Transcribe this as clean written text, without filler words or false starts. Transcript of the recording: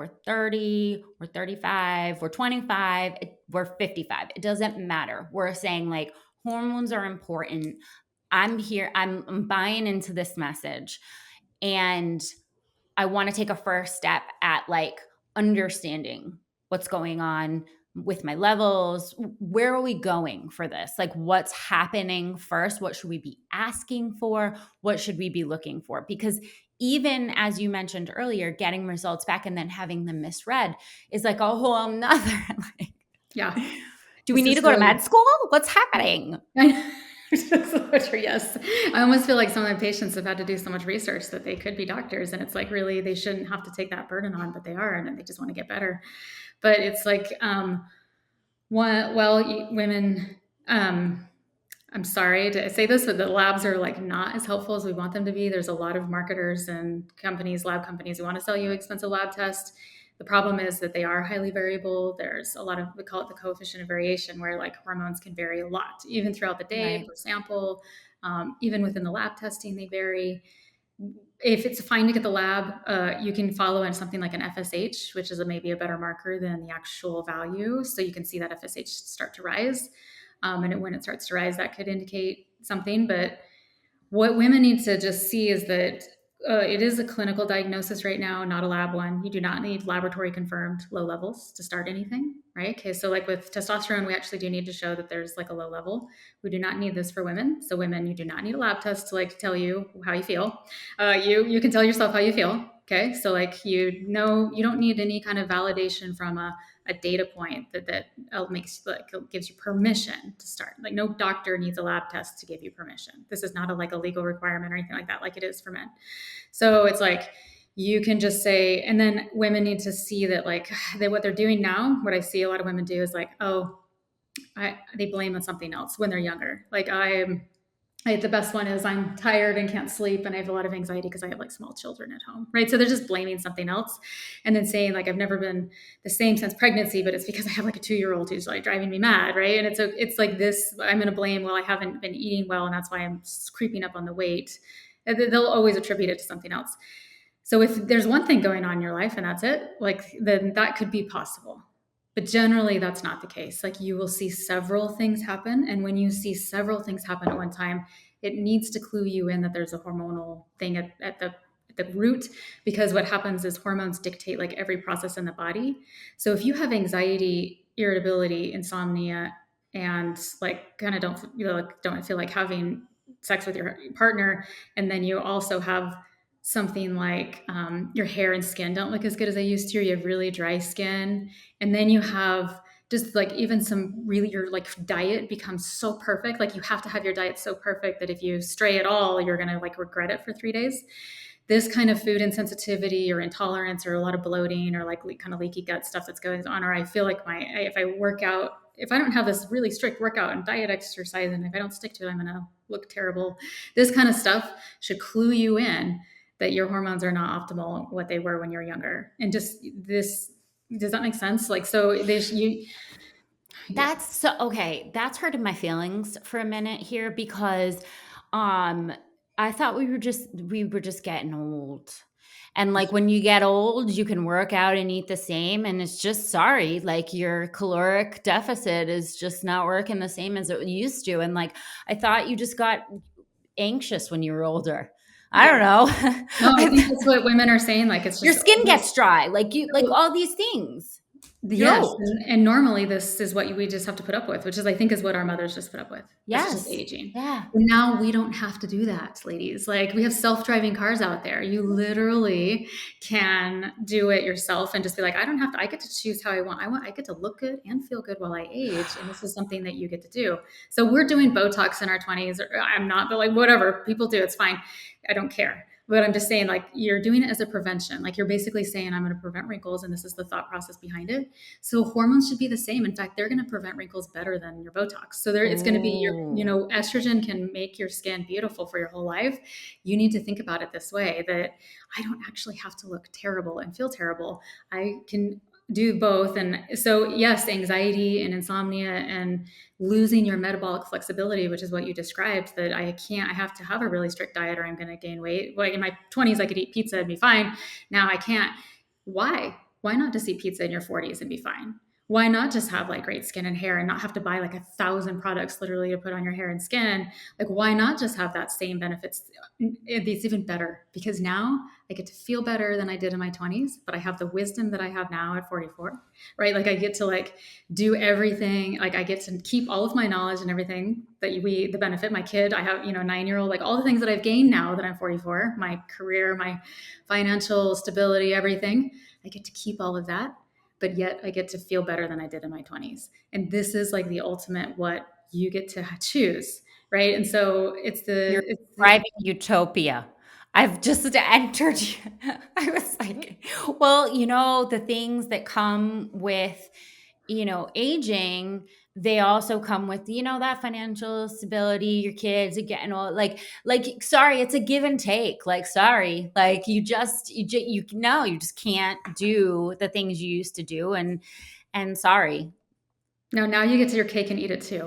we're 30, we're 35, we're 25, we're 55. It doesn't matter. We're saying like hormones are important. I'm here. I'm buying into this message. And I want to take a first step at like understanding what's going on with my levels. Where are we going for this? Like, what's happening first? What should we be asking for? What should we be looking for? Because even as you mentioned earlier, getting results back and then having them misread is like a whole nother. Like, Yeah. do we need to go to med school? What's happening? Yes. I almost feel like some of my patients have had to do so much research that they could be doctors. And it's like, really, they shouldn't have to take that burden on, but they are, and they just want to get better. But it's like, women, I'm sorry to say this, but the labs are like not as helpful as we want them to be. There's a lot of marketers and companies, lab companies, who want to sell you expensive lab tests. The problem is that they are highly variable. There's a lot of, we call it the coefficient of variation, where like hormones can vary a lot, even throughout the day Right. per sample. Even within the lab testing, they vary. If it's fine to get the lab, you can follow in something like an FSH, which is maybe a better marker than the actual value. So you can see that FSH start to rise. And when it starts to rise, that could indicate something. But what women need to just see is that it is a clinical diagnosis right now, not a lab one. You do not need laboratory confirmed low levels to start anything, right? Okay, so like with testosterone, we actually do need to show that there's like a low level. We do not need this for women. So women, you do not need a lab test to like tell you how you feel. You can tell yourself how you feel. Okay, so like you don't need any kind of validation from a data point that makes like gives you permission to start. Like no doctor needs a lab test to give you permission. This is not a legal requirement or anything like that, like it is for men. So it's like you can just say, and then women need to see that like what they're doing now. What I see a lot of women do is like, oh, they blame on something else when they're younger. Like the best one is I'm tired and can't sleep and I have a lot of anxiety because I have like small children at home, right? So they're just blaming something else and then saying like I've never been the same since pregnancy, but it's because I have like a 2-year-old who's like driving me mad, right? And it's like this, I'm going to blame, well, I haven't been eating well and that's why I'm creeping up on the weight. And they'll always attribute it to something else. So if there's one thing going on in your life and that's it, like then that could be possible. But generally, that's not the case. Like you will see several things happen. And when you see several things happen at one time, it needs to clue you in that there's a hormonal thing at the root, because what happens is hormones dictate like every process in the body. So if you have anxiety, irritability, insomnia, and like kind of don't feel like having sex with your partner, and then you also have something like your hair and skin don't look as good as they used to, or you have really dry skin, and then you have just like even some really, your like diet becomes so perfect, like you have to have your diet so perfect that if you stray at all you're gonna like regret it for 3 days. This kind of food insensitivity or intolerance or a lot of bloating or like kind of leaky gut stuff that's going on, or I feel like if I work out, if I don't have this really strict workout and diet exercise, and if I don't stick to it, I'm gonna look terrible. This kind of stuff should clue you in that your hormones are not optimal what they were when you were younger. And just this, does that make sense? Like, so That's so okay. That's hurting my feelings for a minute here because um I thought we were just getting old. And like when you get old, you can work out and eat the same and it's just sorry, like your caloric deficit is just not working the same as it used to. And like I thought you just got anxious when you were older. I yeah. don't know. No, I think that's what women are saying. Like, it's Your just skin gets dry, like all these things. You're yes, old. and normally this is what we just have to put up with, which is I think is what our mothers just put up with. It's just Yes. aging. Yeah. And now we don't have to do that, ladies. Like we have self-driving cars out there. You literally can do it yourself and just be like, I don't have to. I get to choose how I want. I get to look good and feel good while I age, and this is something that you get to do. So we're doing Botox in our 20s. Or I'm not, but like whatever people do, it's fine. I don't care. But I'm just saying, like, you're doing it as a prevention. Like, you're basically saying, I'm going to prevent wrinkles, and this is the thought process behind it. So hormones should be the same. In fact, they're going to prevent wrinkles better than your Botox. So it's going to be Oh. estrogen can make your skin beautiful for your whole life. You need to think about it this way, that I don't actually have to look terrible and feel terrible. I can do both. And so, yes, anxiety and insomnia and losing your metabolic flexibility, which is what you described, that I have to have a really strict diet or I'm going to gain weight. Like in my 20s, I could eat pizza and be fine. Now I can't. Why? Why not just eat pizza in your 40s and be fine? Why not just have like great skin and hair and not have to buy like 1,000 products literally to put on your hair and skin? Like, why not just have that same benefits? It's even better because now I get to feel better than I did in my 20s, but I have the wisdom that I have now at 44, right? Like, I get to like do everything. Like, I get to keep all of my knowledge and everything that the benefit. My kid, I have, 9-year-old, like all the things that I've gained now that I'm 44, my career, my financial stability, everything. I get to keep all of that, but yet I get to feel better than I did in my 20s. And this is like the ultimate what you get to choose, right? And so You're it's the describing utopia. I've just entered. I was like, well, the things that come with, aging, they also come with, that financial stability, your kids are getting all sorry, it's a give and take. Like, sorry, like you just can't do the things you used to do. And sorry. now you get to your cake and eat it too.